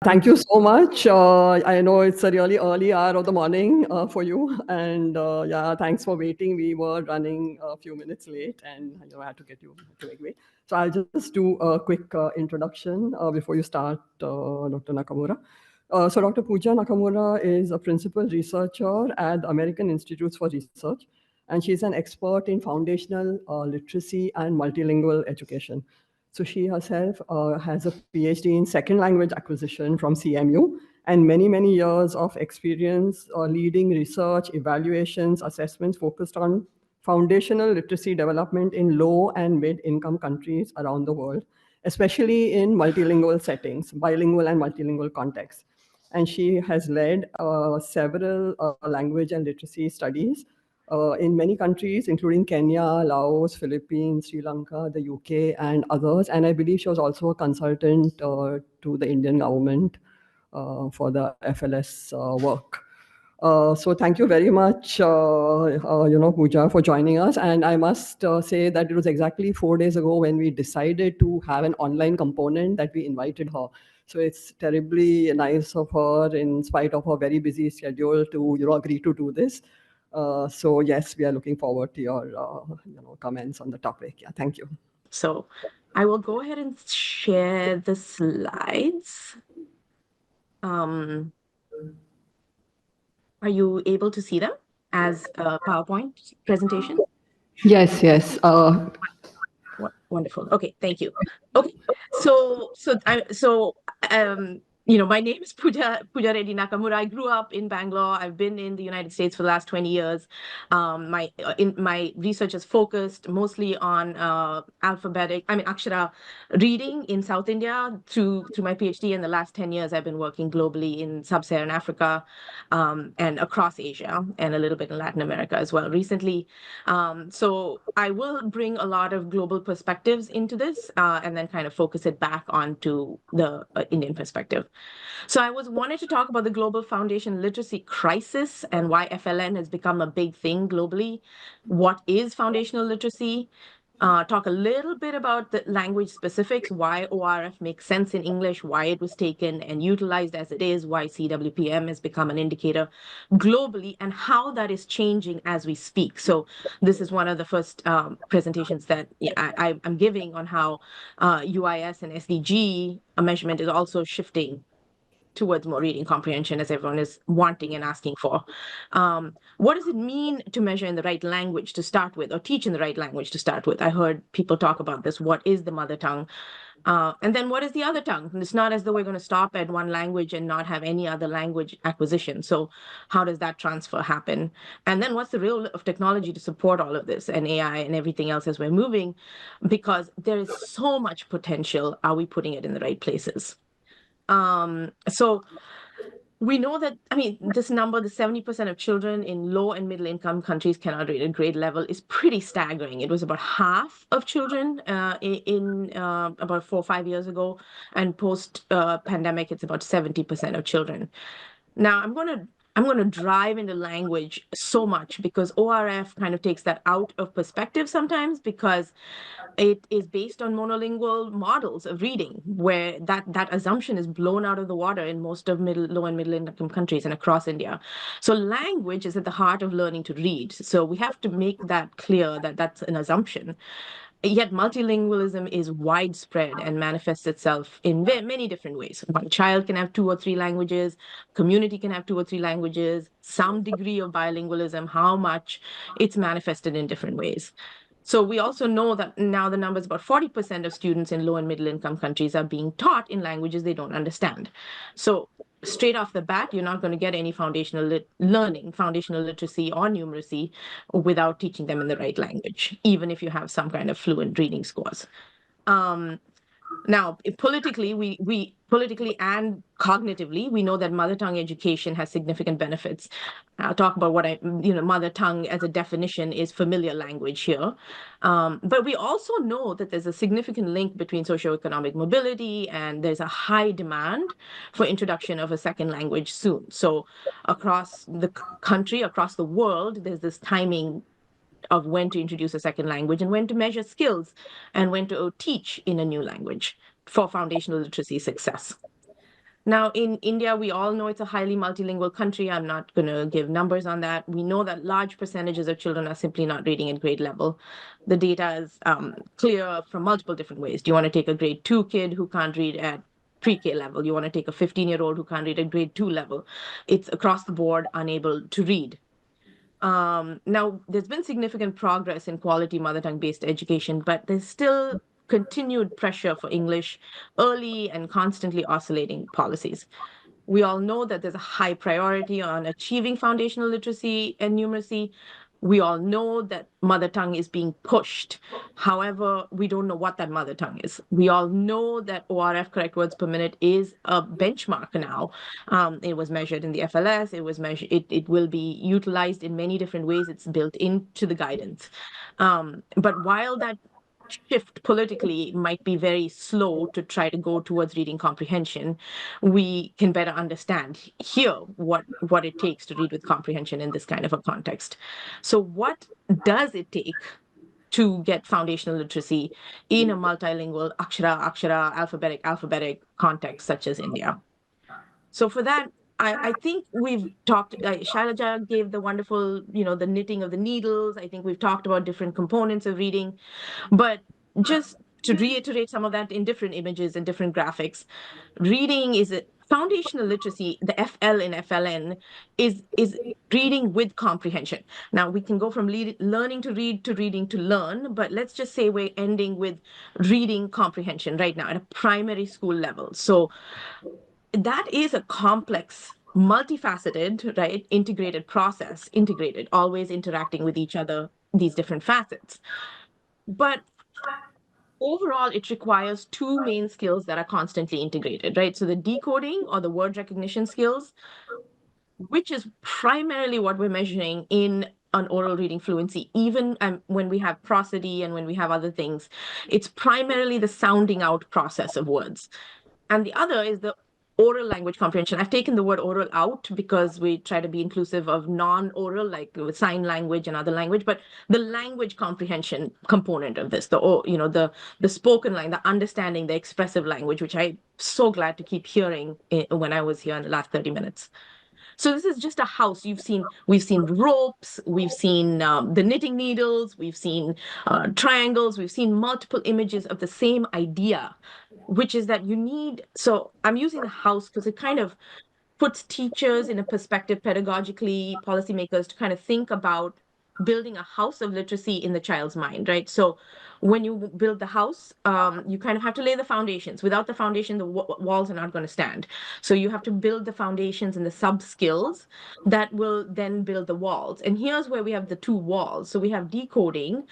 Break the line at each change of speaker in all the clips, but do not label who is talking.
Thank you so much. I know it's a really early hour of the morning for you, and yeah, thanks for waiting. We were running a few minutes late, and I had to get you to make way. So I'll just do a quick introduction before you start, Dr. Nakamura. So Dr. Pooja Nakamura is a principal researcher at the American Institutes for Research, and she's an expert in foundational literacy and multilingual education. So she herself has a PhD in second language acquisition from CMU and many, many years of experience leading research, evaluations, assessments focused on foundational literacy development in low and mid-income countries around the world, especially in multilingual settings, bilingual and multilingual contexts. And she has led several language and literacy studies in many countries, including Kenya, Laos, Philippines, Sri Lanka, the UK, and others. And I believe she was also a consultant to the Indian government for the FLS work. So thank you very much, Pooja, for joining us. And I must say that it was exactly 4 days ago when we decided to have an online component that we invited her. So it's terribly nice of her, in spite of her very busy schedule, to agree to do this. So yes, we are looking forward to your comments on the topic. Yeah, thank you.
So I will go ahead and share the slides. Are you able to see them as a PowerPoint presentation?
Yes, yes.
Wonderful. Okay, thank you. Okay, my name is Pooja Reddy Nakamura. I grew up in Bangalore. I've been in the United States for the last 20 years. My research is focused mostly on Akshara reading in South India through my PhD. In the last 10 years, I've been working globally in Sub-Saharan Africa and across Asia and a little bit in Latin America as well recently. So I will bring a lot of global perspectives into this and then kind of focus it back onto the Indian perspective. So I wanted to talk about the global foundation literacy crisis and why FLN has become a big thing globally. What is foundational literacy? Talk a little bit about the language specifics, why ORF makes sense in English, why it was taken and utilized as it is, why CWPM has become an indicator globally, and how that is changing as we speak. So this is one of the first presentations that I'm giving on how UIS and SDG measurement is also shifting towards more reading comprehension, as everyone is wanting and asking for. What does it mean to measure in the right language to start with, or teach in the right language to start with? I heard people talk about this. What is the mother tongue? And then what is the other tongue? It's not as though we're going to stop at one language and not have any other language acquisition. So how does that transfer happen? And then what's the role of technology to support all of this, and AI and everything else as we're moving? Because there is so much potential. Are we putting it in the right places? So we know that, this number, the 70% of children in low and middle income countries cannot read at grade level, is pretty staggering. It was about half of children in about 4 or 5 years ago, and post pandemic, it's about 70% of children. Now, I'm going to drive into language so much because ORF kind of takes that out of perspective sometimes, because it is based on monolingual models of reading, where that assumption is blown out of the water in most of low and middle income countries and across India. So language is at the heart of learning to read. So we have to make that clear that that's an assumption. Yet multilingualism is widespread and manifests itself in many different ways. One child can have 2 or 3 languages, community can have 2 or 3 languages, some degree of bilingualism, how much, it's manifested in different ways. So we also know that now the number is about 40% of students in low and middle income countries are being taught in languages they don't understand. So straight off the bat, you're not going to get any foundational learning, foundational literacy or numeracy without teaching them in the right language, even if you have some kind of fluent reading scores. Now, politically, we politically and cognitively, we know that mother tongue education has significant benefits. I'll talk about what mother tongue as a definition is familiar language here. But we also know that there's a significant link between socioeconomic mobility, and there's a high demand for introduction of a second language soon. So across the country, across the world, there's this timing of when to introduce a second language and when to measure skills and when to teach in a new language for foundational literacy success. Now, in India, we all know it's a highly multilingual country. I'm not going to give numbers on that. We know that large percentages of children are simply not reading at grade level. The data is clear from multiple different ways. Do you want to take a grade 2 kid who can't read at pre-K level? You want to take a 15-year-old who can't read at grade 2 level? It's across the board unable to read. Now, there's been significant progress in quality mother tongue-based education, but there's still continued pressure for English, early and constantly oscillating policies. We all know that there's a high priority on achieving foundational literacy and numeracy. We all know that mother tongue is being pushed. However, we don't know what that mother tongue is. We all know that ORF, correct words per minute, is a benchmark now. It was measured in the FLS. It was measured. It will be utilized in many different ways. It's built into the guidance. But while that shift politically might be very slow to try to go towards reading comprehension, we can better understand here what it takes to read with comprehension in this kind of a context. So what does it take to get foundational literacy in a multilingual akshara alphabetic context such as India? So for that, I think we've talked, Shailaja gave the wonderful, the knitting of the needles. I think we've talked about different components of reading. But just to reiterate some of that in different images and different graphics, reading is a foundational literacy. The FL in FLN is reading with comprehension. Now we can go from learning to read to reading to learn, but let's just say we're ending with reading comprehension right now at a primary school level. So that is a complex, multifaceted, right, integrated process, integrated, always interacting with each other, these different facets. But overall, it requires two main skills that are constantly integrated, right? So the decoding or the word recognition skills, which is primarily what we're measuring in an oral reading fluency, even when we have prosody and when we have other things, it's primarily the sounding out process of words. And the other is the oral language comprehension. I've taken the word oral out because we try to be inclusive of non-oral, like with sign language and other language, but the language comprehension component of this, the spoken line, the understanding, the expressive language, which I'm so glad to keep hearing when I was here in the last 30 minutes. So this is just a house. We've seen ropes, we've seen the knitting needles, we've seen triangles, we've seen multiple images of the same idea, which is that you need. So I'm using the house because it kind of puts teachers in a perspective pedagogically, policymakers to kind of think about building a house of literacy in the child's mind, right? So when you build the house, you kind of have to lay the foundations. Without the foundation, the walls are not going to stand. So you have to build the foundations and the sub skills that will then build the walls. And here's where we have the two walls. So we have decoding,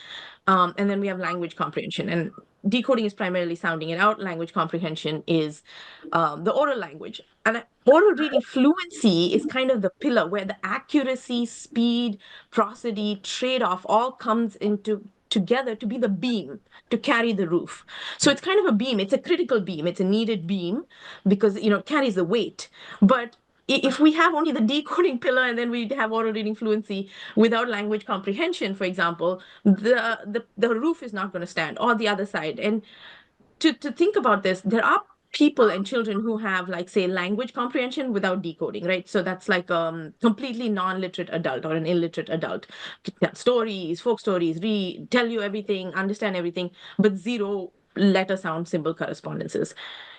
and then we have language comprehension. And decoding is primarily sounding it out. Language comprehension is the oral language. And oral reading fluency is kind of the pillar where the accuracy, speed, prosody, trade-off all comes into together to be the beam to carry the roof. So it's kind of a beam. It's a critical beam. It's a needed beam because it carries the weight. But if we have only the decoding pillar and then we have oral reading fluency without language comprehension, for example, the roof is not going to stand, or the other side. And to think about this, there are people and children who have, like, say, language comprehension without decoding, right? So that's like completely non-literate adult or an illiterate adult. Tell stories, folk stories, tell you everything, understand everything, but zero letter sound symbol correspondences.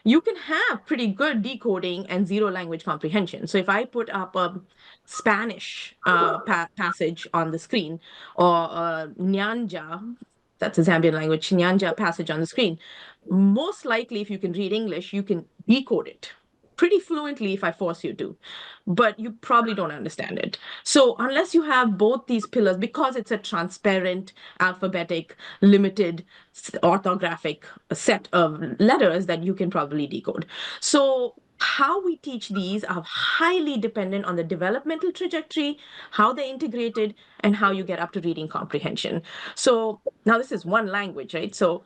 You can have pretty good decoding and zero language comprehension. So if I put up a Spanish passage on the screen, or Nyanja, that's a Zambian language, Nyanja passage on the screen, most likely, if you can read English, you can decode it pretty fluently if I force you to, but you probably don't understand it. So unless you have both these pillars, because it's a transparent, alphabetic, limited, orthographic set of letters that you can probably decode. So how we teach these are highly dependent on the developmental trajectory, how they're integrated, and how you get up to reading comprehension. So now this is one language, right? So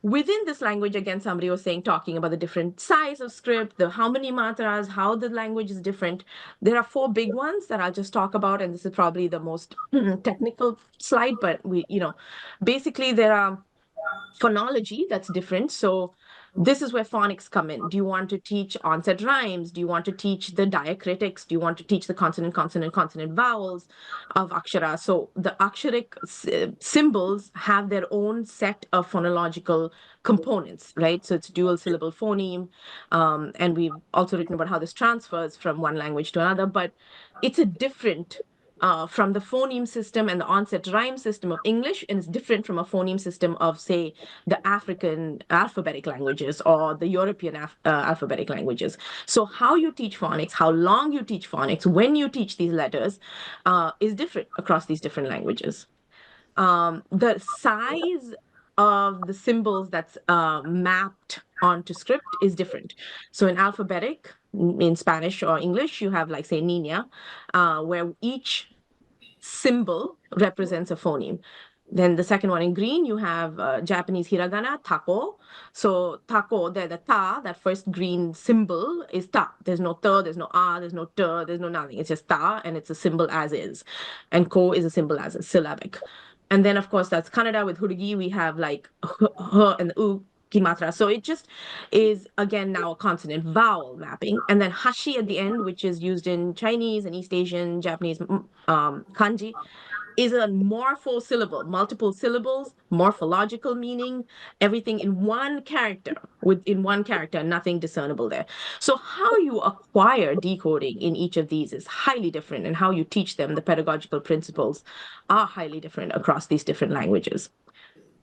within this language, again, somebody was saying, talking about the different size of script, the how many matras, how the language is different. There are four big ones that I'll just talk about, and this is probably the most technical slide, but basically there are phonology that's different. So this is where phonics come in. Do you want to teach onset rhymes? Do you want to teach the diacritics? Do you want to teach the consonant, consonant, consonant vowels of akshara? So the aksharic symbols have their own set of phonological components, right? So it's dual syllable phoneme. And we've also written about how this transfers from one language to another, but it's a different from the phoneme system and the onset rhyme system of English, and it's different from a phoneme system of, say, the African alphabetic languages or the European alphabetic languages. So how you teach phonics, how long you teach phonics, when you teach these letters is different across these different languages. The size of the symbols that's mapped onto script is different. So in alphabetic, in Spanish or English, you have like, say, Nina, where each symbol represents a phoneme. Then the second one in green, you have Japanese hiragana, tako. So tako, the ta, that first green symbol is ta. There's no ta, there's no a, there's no ta, there's no nothing. It's just ta, and it's a symbol as is. And ko is a symbol as is, syllabic. And then, of course, that's Kannada with hurugi. We have like h and u, kimatra. So it just is, again, now a consonant vowel mapping. And then hashi at the end, which is used in Chinese and East Asian, Japanese kanji, is a morphosyllable, multiple syllables, morphological meaning, everything in one character, within one character, nothing discernible there. So how you acquire decoding in each of these is highly different, and how you teach them, the pedagogical principles, are highly different across these different languages.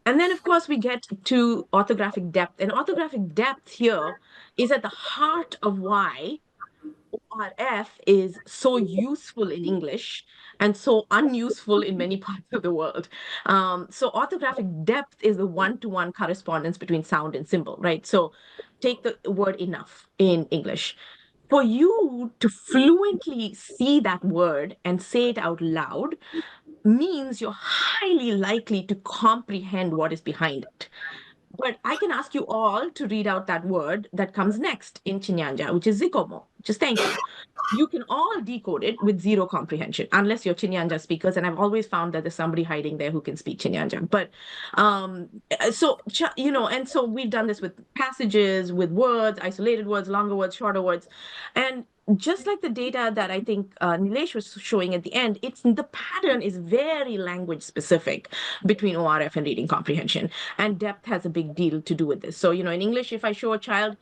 And then, of course, we get to orthographic depth. And orthographic depth here is at the heart of why ORF is so useful in English and so unuseful in many parts of the world. So orthographic depth is the one-to-one correspondence between sound and symbol, right? So take the word enough in English. For you to fluently see that word and say it out loud means you're highly likely to comprehend what is behind it. But I can ask you all to read out that word that comes next in Chinyanja, which is Zikomo, which is thank you. You can all decode it with zero comprehension, unless you're Chinyanja speakers. And I've always found that there's somebody hiding there who can speak Chinyanja. But and so we've done this with passages, with words, isolated words, longer words, shorter words. And just like the data that I think Nilesh was showing at the end, the pattern is very language specific between ORF and reading comprehension. And depth has a big deal to do with this. So, in English, if I show a child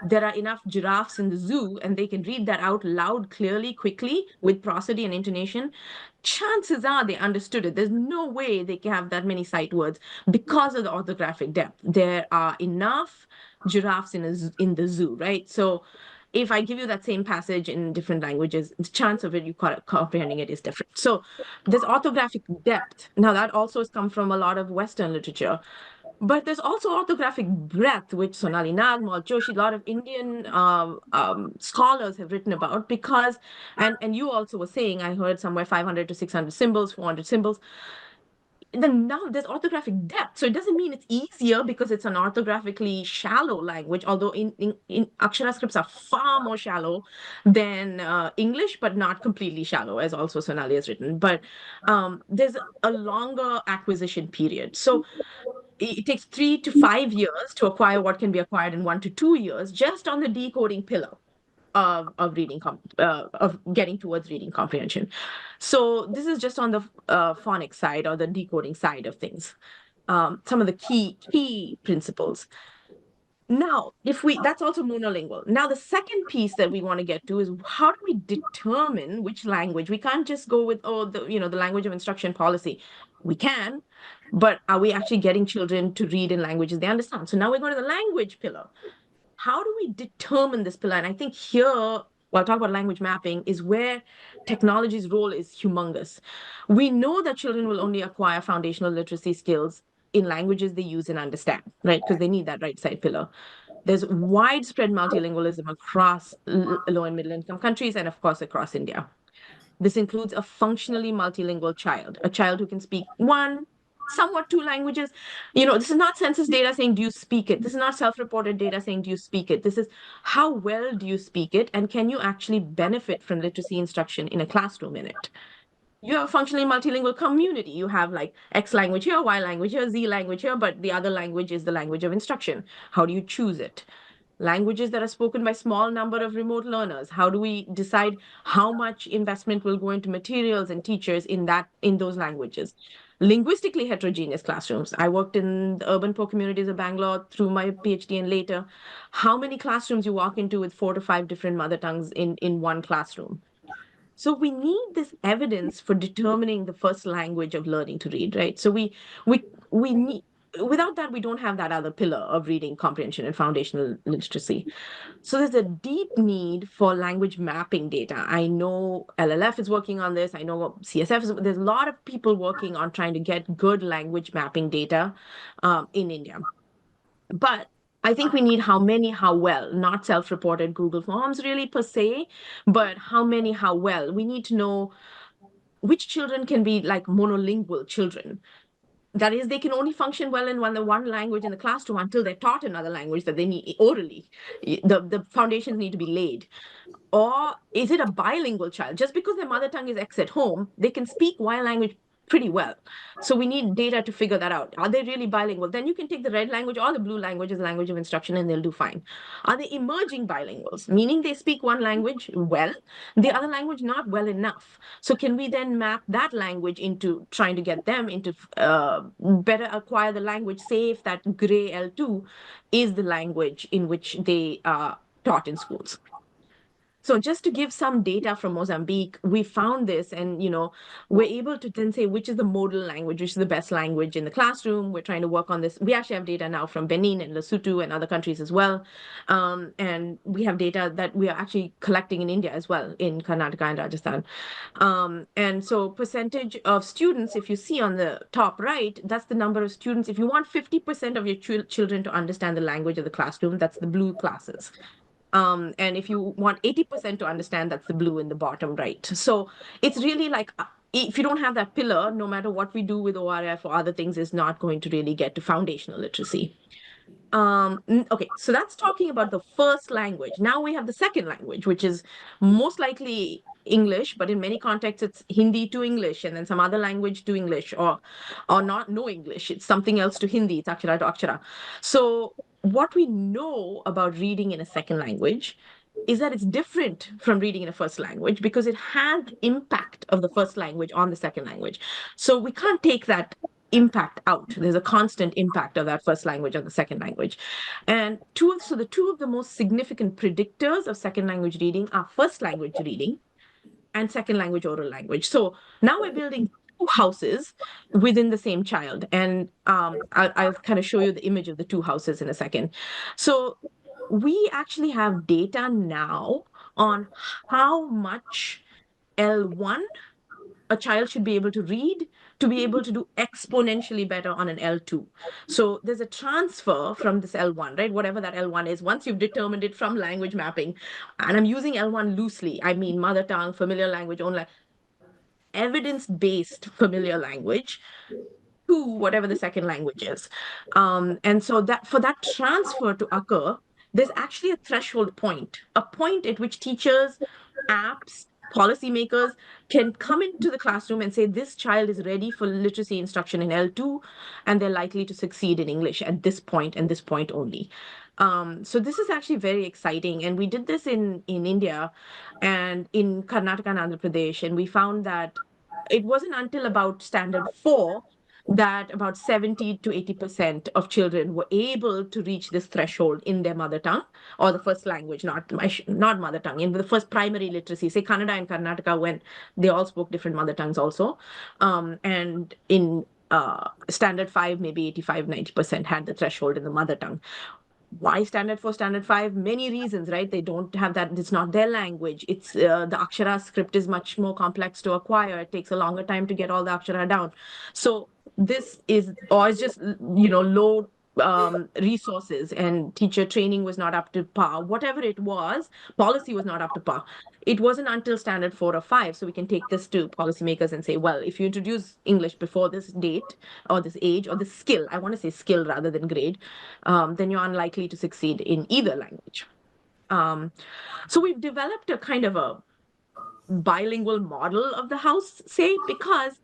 there are enough giraffes in the zoo and they can read that out loud, clearly, quickly, with prosody and intonation, chances are they understood it. There's no way they can have that many sight words because of the orthographic depth. There are enough giraffes in the zoo, right? So if I give you that same passage in different languages, the chance of you comprehending it is different. So there's orthographic depth. Now that also has come from a lot of Western literature. But there's also orthographic breadth, which Sonali Nag, Maul Joshi, a lot of Indian scholars have written about, because, and you also were saying, I heard somewhere 500 to 600 symbols, 400 symbols. Then now there's orthographic depth. So it doesn't mean it's easier because it's an orthographically shallow language, although in Akshara scripts are far more shallow than English, but not completely shallow, as also Sonali has written. But there's a longer acquisition period. So it takes 3 to 5 years to acquire what can be acquired in 1 to 2 years, just on the decoding pillar of reading of getting towards reading comprehension. So this is just on the phonics side or the decoding side of things. Some of the key principles. Now, that's also monolingual. Now, the second piece that we want to get to is, how do we determine which language? We can't just go with, the language of instruction policy. We can, but are we actually getting children to read in languages they understand? So now we're going to the language pillar. How do we determine this pillar? And I think here, while I talk about language mapping, is where technology's role is humongous. We know that children will only acquire foundational literacy skills in languages they use and understand, right? Because they need that right side pillar. There's widespread multilingualism across low and middle income countries, and of course across India. This includes a functionally multilingual child, a child who can speak one, somewhat two languages. This is not census data saying, do you speak it? This is not self-reported data saying, do you speak it? This is, how well do you speak it? And can you actually benefit from literacy instruction in a classroom in it? you have a functionally multilingual community. You have like X language here, Y language here, Z language here, but the other language is the language of instruction. How do you choose it? Languages that are spoken by small number of remote learners. How do we decide how much investment will go into materials and teachers in those languages? Linguistically heterogeneous classrooms. I worked in the urban poor communities of Bangalore through my PhD and later. How many classrooms you walk into with 4 to 5 different mother tongues in one classroom? So we need this evidence for determining the first language of learning to read, right? So we need, without that we don't have that other pillar of reading comprehension and foundational literacy. So there's a deep need for language mapping data. I know LLF is working on this. I know CSF is, there's a lot of people working on trying to get good language mapping data in India. But I think we need how many, how well, not self-reported Google Forms really per se, but how many, how well. We need to know which children can be like monolingual children. That is, they can only function well in one language in the classroom until they're taught another language that they need orally. The foundations need to be laid. Or is it a bilingual child? Just because their mother tongue is X at home, they can speak Y language pretty well. So we need data to figure that out. Are they really bilingual? Then you can take the red language or the blue language as language of instruction and they'll do fine. Are they emerging bilinguals? Meaning they speak one language well, the other language not well enough. So can we then map that language into trying to get them into better acquire the language, say if that gray L2 is the language in which they are taught in schools. So just to give some data from Mozambique, we found this and, we're able to then say which is the modal language, which is the best language in the classroom. We're trying to work on this. We actually have data now from Benin and Lesotho and other countries as well. And we have data that we are actually collecting in India as well, in Karnataka and Rajasthan. And so percentage of students, if you see on the top right, that's the number of students. If you want 50% of your children to understand the language of the classroom, that's the blue classes. And if you want 80% to understand, that's the blue in the bottom right. So it's really like if you don't have that pillar, no matter what we do with ORF or other things, is not going to really get to foundational literacy. Okay, so that's talking about the first language. Now we have the second language, which is most likely English, but in many contexts it's Hindi to English and then some other language to English, or not no English. It's something else to Hindi. It's Akshara to Akshara. So what we know about reading in a second language is that it's different from reading in a first language because it has impact of the first language on the second language. So we can't take that impact out. There's a constant impact of that first language on the second language. And the two of the most significant predictors of second language reading are first language reading and second language oral language. So now we're building two houses within the same child. And I'll kind of show you the image of the two houses in a second. So we actually have data now on how much L1 a child should be able to read to be able to do exponentially better on an L2. So there's a transfer from this L1, right? Whatever that L1 is, once you've determined it from language mapping, and I'm using L1 loosely, I mean mother tongue, familiar language, only evidence-based familiar language to whatever the second language is. And so that for that transfer to occur, there's actually a threshold point, a point at which teachers, apps, policymakers can come into the classroom and say this child is ready for literacy instruction in L2 and they're likely to succeed in English at this point and this point only. So this is actually very exciting. And we did this in India and in Karnataka and Andhra Pradesh. And we found that it wasn't until about standard 4 that about 70 to 80% of children were able to reach this threshold in their mother tongue or the first language, not mother tongue, in the first primary literacy, say Kannada and Karnataka, when they all spoke different mother tongues also. And in standard 5, maybe 85-90% had the threshold in the mother tongue. Why standard 4, standard 5? Many reasons, right? They don't have that. It's not their language. It's the Akshara script is much more complex to acquire. It takes a longer time to get all the Akshara down. So this is, or it's just, low resources and teacher training was not up to par. Whatever it was, policy was not up to par. It wasn't until standard 4 or 5. So we can take this to policymakers and say, well, if you introduce English before this date or this age or this skill, I want to say skill rather than grade, then you're unlikely to succeed in either language. So we've developed a kind of a bilingual model of the house, say, because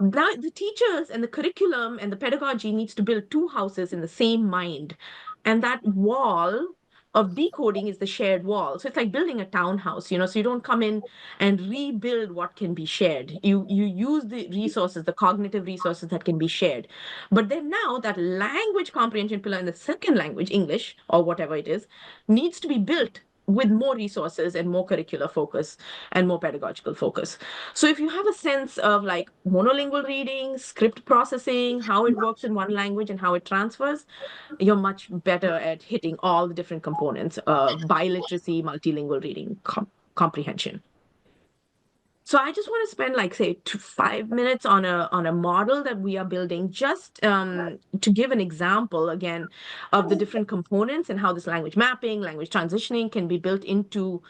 now the teachers and the curriculum and the pedagogy needs to build two houses in the same mind. And that wall of decoding is the shared wall. So it's like building a townhouse, so you don't come in and rebuild what can be shared. You use the resources, the cognitive resources that can be shared. But then now that language comprehension pillar in the second language, English or whatever it is, needs to be built with more resources and more curricular focus and more pedagogical focus. So if you have a sense of like monolingual reading, script processing, how it works in one language and how it transfers, you're much better at hitting all the different components of biliteracy, multilingual reading, comprehension. So I just want to spend like say 5 minutes on a model that we are building, just to give an example again of the different components and how this language mapping, language transitioning can be built into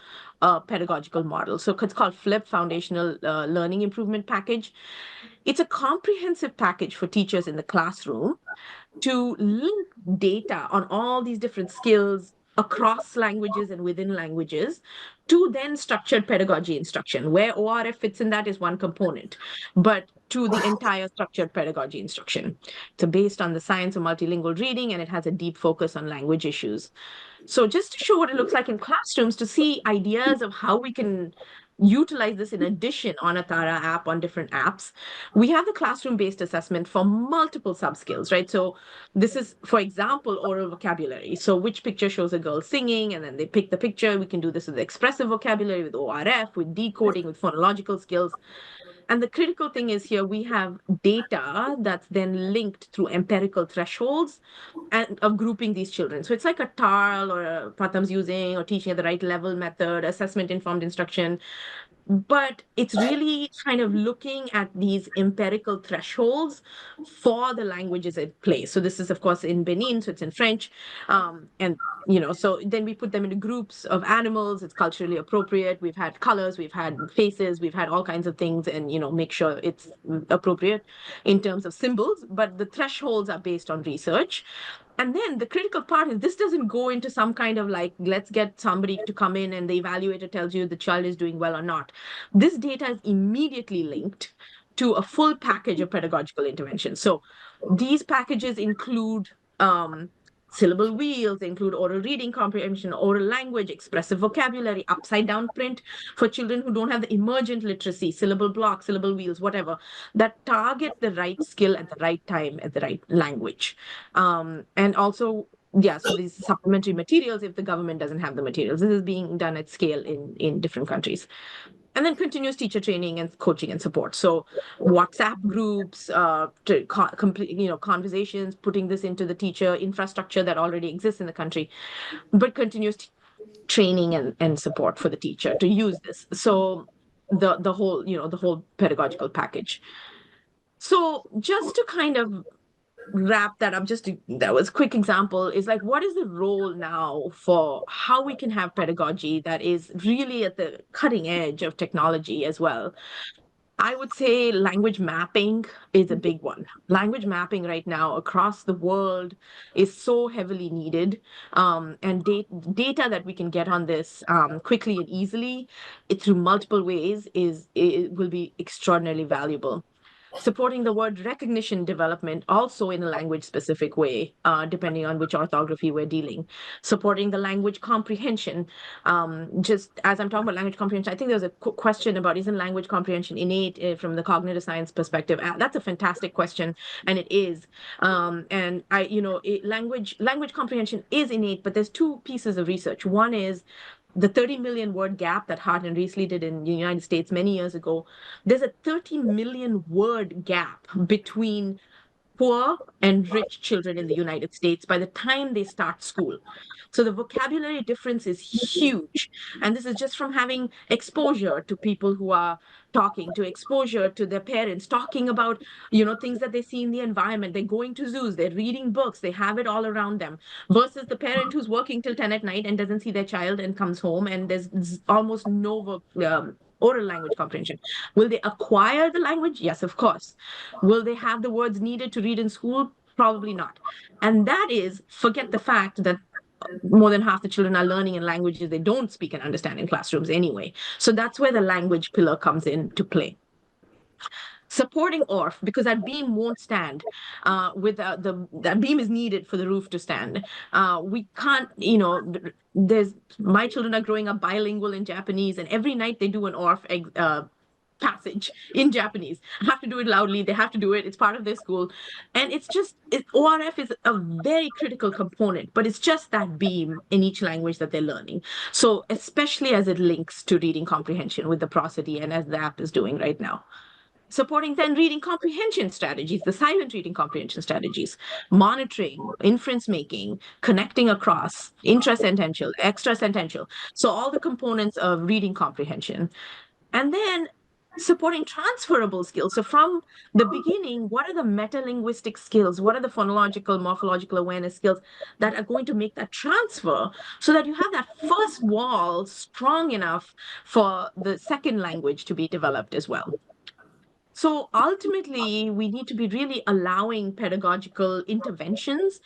a pedagogical model. So it's called FLIP, Foundational Learning Improvement Package. It's a comprehensive package for teachers in the classroom to link data on all these different skills across languages and within languages to then structured pedagogy instruction. Where ORF fits in that is one component, but to the entire structured pedagogy instruction. It's based on the science of multilingual reading, and it has a deep focus on language issues. So just to show what it looks like in classrooms, to see ideas of how we can utilize this in addition on a Tara app, on different apps, we have the classroom-based assessment for multiple subskills, right? So this is, for example, oral vocabulary. So which picture shows a girl singing, and then they pick the picture. We can do this with expressive vocabulary, with ORF, with decoding, with phonological skills. And the critical thing is here we have data that's then linked through empirical thresholds and of grouping these children. So it's like a TARL or a Pratham's using, or teaching at the right level method, assessment informed instruction. But it's really kind of looking at these empirical thresholds for the languages at play. So this is, of course, in Benin, so it's in French. And so then we put them into groups of animals. It's culturally appropriate. We've had colors, we've had faces, we've had all kinds of things, and make sure it's appropriate in terms of symbols. But the thresholds are based on research. And then the critical part is this doesn't go into some kind of like, let's get somebody to come in and the evaluator tells you the child is doing well or not. This data is immediately linked to a full package of pedagogical intervention. So these packages include syllable wheels, they include oral reading comprehension, oral language, expressive vocabulary, upside down print for children who don't have the emergent literacy, syllable blocks, syllable wheels, whatever, that target the right skill at the right time, at the right language. And also, yeah, so these supplementary materials if the government doesn't have the materials. This is being done at scale in different countries. And then continuous teacher training and coaching and support. So WhatsApp groups, to complete, conversations, putting this into the teacher infrastructure that already exists in the country, but continuous training and support for the teacher to use this. So the whole, the whole pedagogical package. So just to kind of wrap that up, that was a quick example, is like, what is the role now for how we can have pedagogy that is really at the cutting edge of technology as well? I would say language mapping is a big one. Language mapping right now across the world is so heavily needed. And data that we can get on this quickly and easily through multiple ways it will be extraordinarily valuable. Supporting the word recognition development also in a language specific way, depending on which orthography we're dealing. Supporting the language comprehension. Just as I'm talking about language comprehension, I think there's a question about, isn't language comprehension innate from the cognitive science perspective? That's a fantastic question, and it is. And language comprehension is innate, but there's two pieces of research. One is the 30 million word gap that Hart and Riesli did in the United States many years ago. There's a 30 million word gap between poor and rich children in the United States by the time they start school. So the vocabulary difference is huge. And this is just from having exposure to people who are talking, to exposure to their parents, talking about, things that they see in the environment. They're going to zoos, they're reading books, they have it all around them, versus the parent who's working till 10 at night and doesn't see their child and comes home and there's almost no oral language comprehension. Will they acquire the language? Yes, of course. Will they have the words needed to read in school? Probably not. And that is, forget the fact that more than half the children are learning in languages they don't speak and understand in classrooms anyway. So that's where the language pillar comes into play. Supporting ORF, because that beam won't stand without that beam is needed for the roof to stand. We can't, there's my children are growing up bilingual in Japanese, and every night they do an ORF passage in Japanese. I have to do it loudly. They have to do it. It's part of their school. And ORF is a very critical component, but it's just that beam in each language that they're learning. So especially as it links to reading comprehension with the prosody and as the app is doing right now. Supporting then reading comprehension strategies, the silent reading comprehension strategies, monitoring, inference making, connecting across, intrasentential, extrasentential. So all the components of reading comprehension. And then supporting transferable skills. So from the beginning, what are the metalinguistic skills? What are the phonological, morphological awareness skills that are going to make that transfer so that you have that first wall strong enough for the second language to be developed as well? So ultimately, we need to be really allowing pedagogical interventions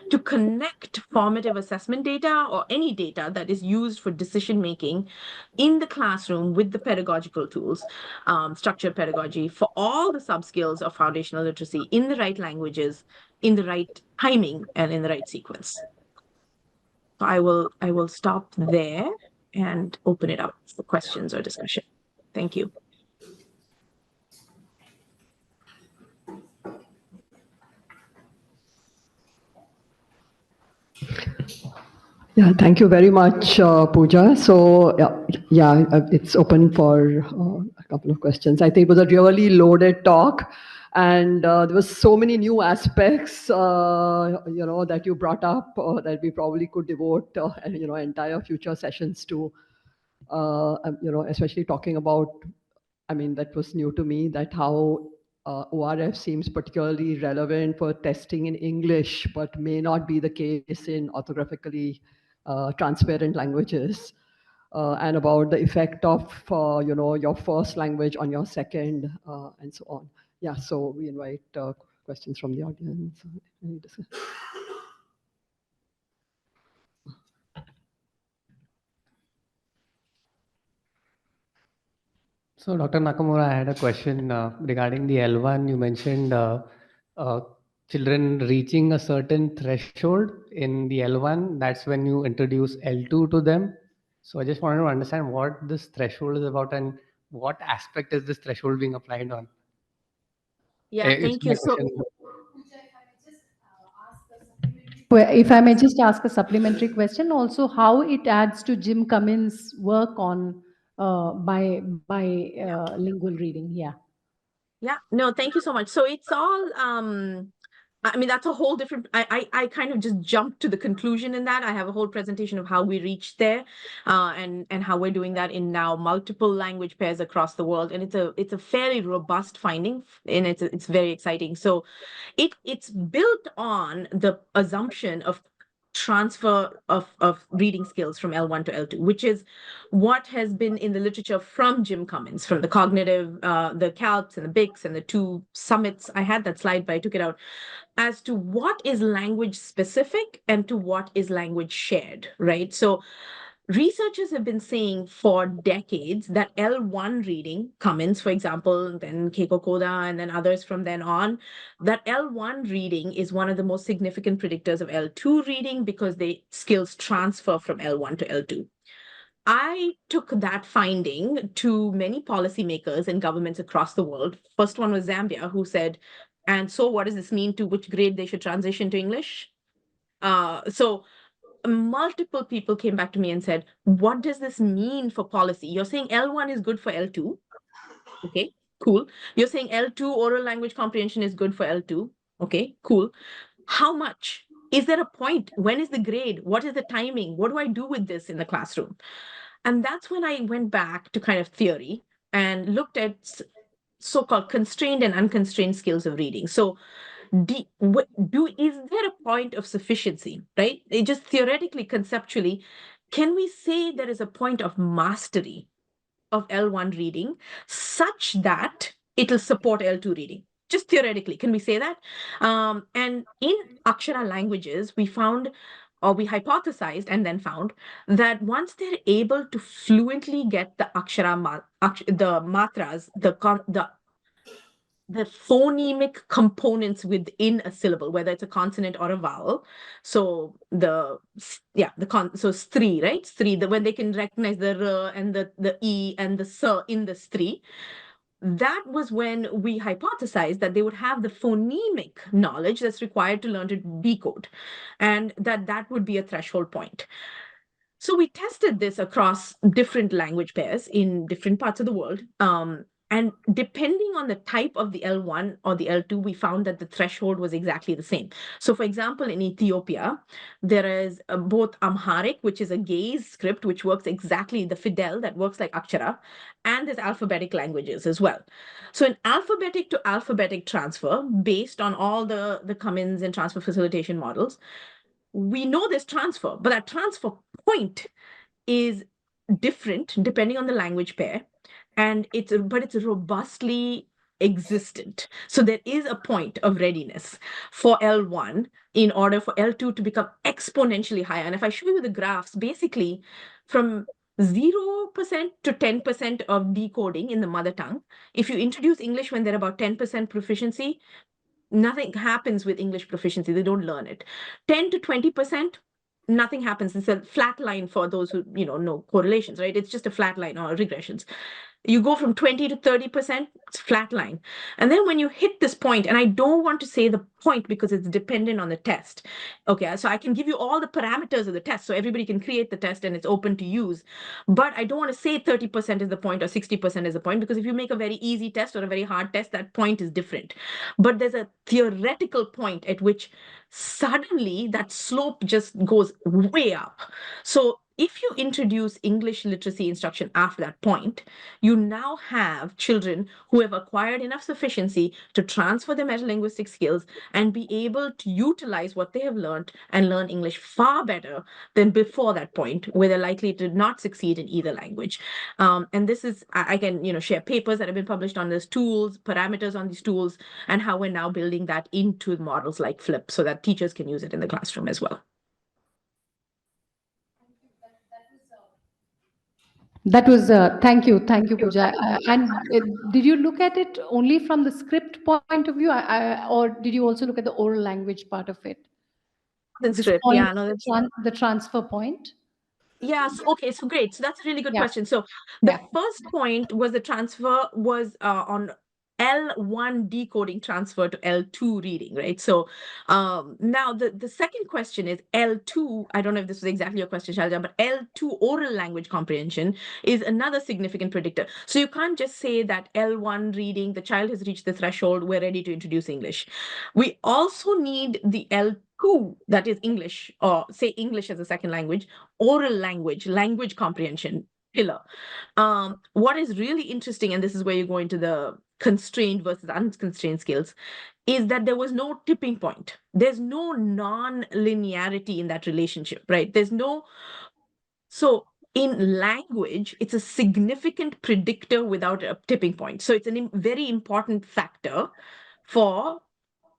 to connect formative assessment data or any data that is used for decision making in the classroom with the pedagogical tools, structured pedagogy for all the sub-skills of foundational literacy in the right languages, in the right timing, and in the right sequence. So I will stop there and open it up for questions or discussion. Thank you.
Yeah, thank you very much, Pooja. So, it's open for a couple of questions. I think it was a really loaded talk, and there was so many new aspects, that you brought up that we probably could devote, entire future sessions to. Especially talking about, I mean, that was new to me, that how ORF seems particularly relevant for testing in English, but may not be the case in orthographically transparent languages, and about the effect of, your first language on your second, and so on. Yeah, so we invite questions from the audience. Any discussion?
So, Dr. Nakamura, I had a question regarding the L1. You mentioned children reaching a certain threshold in the L1. That's when you introduce L2 to them. So, I just wanted to understand what this threshold is about and what aspect is this threshold being applied on.
Yeah, thank you. So,
if I may just ask a supplementary question, also how it adds to Jim Cummins' work on bilingual reading. Yeah.
Yeah, no, thank you so much. So it's all I mean, that's a whole different I kind of just jumped to the conclusion in that. I have a whole presentation of how we reached there, and how we're doing that in now multiple language pairs across the world. And it's a fairly robust finding, and it's very exciting. So it's built on the assumption of transfer of reading skills from L1 to L2, which is what has been in the literature from Jim Cummins, from the cognitive, the CALPS and the BICS and the two summits. I had that slide, but I took it out, as to what is language specific and to what is language shared, right? So researchers have been saying for decades that L1 reading, Cummins, for example, then Keiko Koda, and then others from then on, that L1 reading is one of the most significant predictors of L2 reading because the skills transfer from L1 to L2. I took that finding to many policymakers and governments across the world. First one was Zambia, who said, and so what does this mean to which grade they should transition to English? So multiple people came back to me and said, what does this mean for policy? You're saying L1 is good for L2. Okay, cool. You're saying L2 oral language comprehension is good for L2. Okay, cool. How much? Is there a point? When is the grade? What is the timing? What do I do with this in the classroom? And that's when I went back to kind of theory and looked at so-called constrained and unconstrained skills of reading. So is there a point of sufficiency, right? It just theoretically, conceptually, can we say there is a point of mastery of L1 reading such that it'll support L2 reading? Just theoretically, can we say that? And in Akshara languages, we found or we hypothesized and then found that once they're able to fluently get the the matras, the phonemic components within a syllable, whether it's a consonant or a vowel. So so stri, right? Stri, when they can recognize the r and the e and the s in the stri, that was when we hypothesized that they would have the phonemic knowledge that's required to learn to decode, and that would be a threshold point. So we tested this across different language pairs in different parts of the world. And depending on the type of the L1 or the L2, we found that the threshold was exactly the same. So for example, in Ethiopia, there is both Amharic, which is a gaze script, which works exactly the Fidel that works like Akshara, and there's alphabetic languages as well. So in alphabetic to alphabetic transfer, based on all the Cummins and transfer facilitation models, we know there's transfer, but that transfer point is different depending on the language pair, and it's robustly existent. So there is a point of readiness for L1 in order for L2 to become exponentially higher. And if I show you the graphs, basically from 0% to 10% of decoding in the mother tongue, if you introduce English when they're about 10% proficiency, nothing happens with English proficiency. They don't learn it. 10 to 20%, nothing happens. It's a flat line for those who know correlations, right? It's just a flat line or regressions. You go from 20 to 30%, it's flat line. And then when you hit this point, and I don't want to say the point because it's dependent on the test. Okay, so I can give you all the parameters of the test so everybody can create the test and it's open to use. But I don't want to say 30% is the point or 60% is the point, because if you make a very easy test or a very hard test, that point is different. But there's a theoretical point at which suddenly that slope just goes way up. So if you introduce English literacy instruction after that point, you now have children who have acquired enough sufficiency to transfer their metalinguistic skills and be able to utilize what they have learned and learn English far better than before that point, where they're likely to not succeed in either language. And this is, I can share papers that have been published on these tools, parameters on these tools, and how we're now building that into models like Flip so that teachers can use it in the classroom as well.
That was, thank you, Pooja. And did you look at it only from the script point of view, or did you also look at the oral language part of it?
The
Which
script,
point,
yeah, no, that's
the transfer point?
Yes. Okay. So great. So that's a really good
Yeah.
question. So the
Yeah.
first point was the transfer was on L1 decoding transfer to L2 reading, right? So now the second question is L2. I don't know if this was exactly your question, Shalja, but L2 oral language comprehension is another significant predictor. So you can't just say that L1 reading, the child has reached the threshold, we're ready to introduce English. We also need the L2, that is English, or say English as a second language, oral language comprehension pillar. What is really interesting, and this is where you go into the constrained versus unconstrained skills, is that there was no tipping point. There's no non-linearity in that relationship, right? So in language, it's a significant predictor without a tipping point. So it's a very important factor for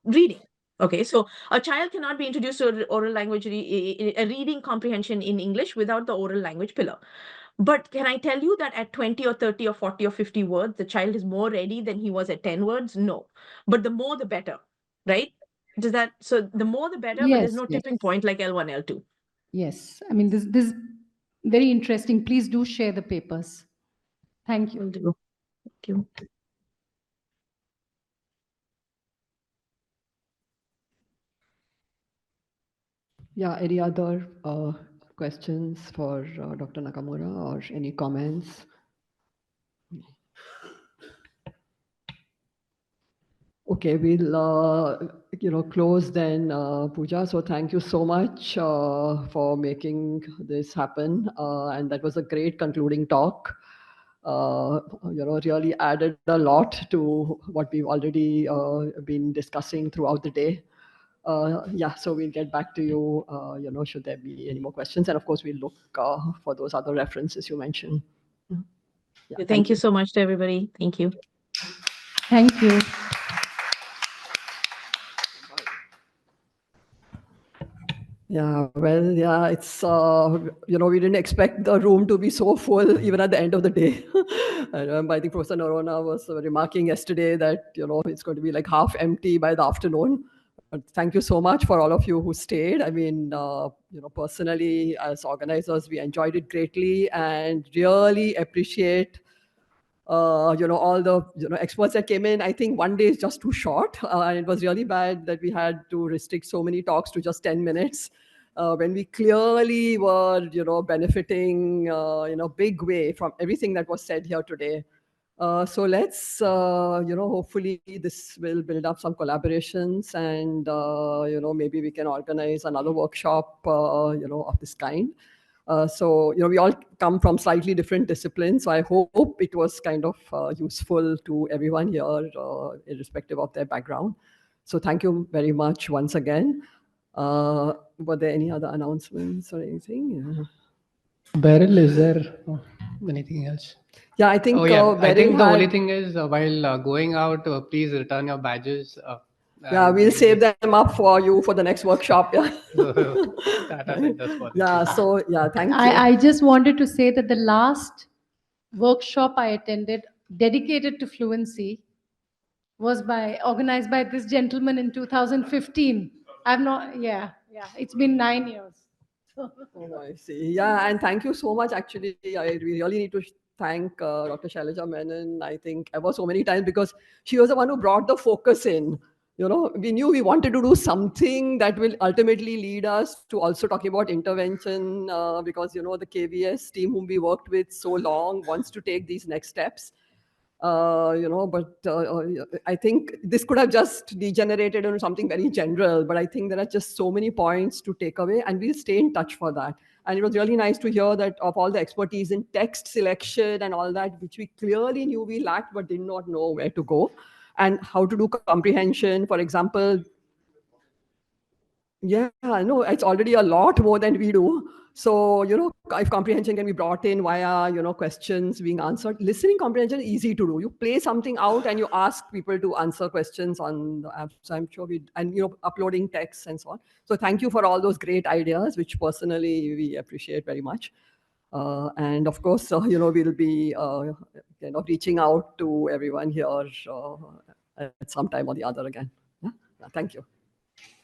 reading. Okay, so a child cannot be introduced to oral language, a reading comprehension in English without the oral language pillar. But can I tell you that at 20 or 30 or 40 or 50 words, the child is more ready than he was at 10 words? No. But the more, the better, right? So the more, the better, but there's
Yes,
no
yes.
tipping point like L1, L2.
Yes. I mean, this is very interesting. Please do share the papers. Thank you.
Will do. Thank you.
Yeah, any other questions for Dr. Nakamura or any comments? Okay, we'll close then, Pooja. So thank you so much for making this happen, and that was a great concluding talk. Really added a lot to what we've already been discussing throughout the day. Yeah, so we'll get back to you, should there be any more questions. And of course, we'll look for those other references you mentioned. Yeah,
Thank you so much to everybody. Thank you.
Thank you.
Yeah, well, yeah, it's, we didn't expect the room to be so full even at the end of the day. I remember, I think Professor Narona was remarking yesterday that, it's going to be like half empty by the afternoon. But thank you so much for all of you who stayed. I mean, personally, as organizers, we enjoyed it greatly and really appreciate all the experts that came in. I think one day is just too short, and it was really bad that we had to restrict so many talks to just 10 minutes when we clearly were benefiting in a big way from everything that was said here today. So let's hopefully this will build up some collaborations, and maybe we can organize another workshop of this kind. So, we all come from slightly different disciplines. So I hope it was kind of useful to everyone here, irrespective of their background. So thank you very much once again. Were there any other announcements or anything? Yeah.
Beryl, is there anything else?
Yeah, I think
Oh yeah, I
Beryl
think the only
had,
thing is while going out, please return your badges.
yeah,
And
we'll save them up for you for the next workshop. Yeah.
data centers for this.
Yeah. So yeah, thank you.
I just wanted to say that the last workshop I attended dedicated to fluency was organized by this gentleman in 2015. I've not, yeah, it's been 9 years.
Oh, I see. Yeah, and thank you so much. Actually, we really need to thank Dr. Shailaja Menon, I think, ever so many times, because she was the one who brought the focus in. We knew we wanted to do something that will ultimately lead us to also talking about intervention, because, the KVS team whom we worked with so long wants to take these next steps. But I think this could have just degenerated into something very general, but I think there are just so many points to take away, and we'll stay in touch for that. And it was really nice to hear that of all the expertise in text selection and all that, which we clearly knew we lacked, but did not know where to go, and how to do comprehension, for example. Yeah, no, it's already a lot more than we do. So, if comprehension can be brought in via, questions being answered, listening comprehension is easy to do. You play something out and you ask people to answer questions on the app. So I'm sure and, uploading text and so on. So thank you for all those great ideas, which personally we appreciate very much. And of course, we'll be, reaching out to everyone here at some time or the other again. Yeah? Thank you.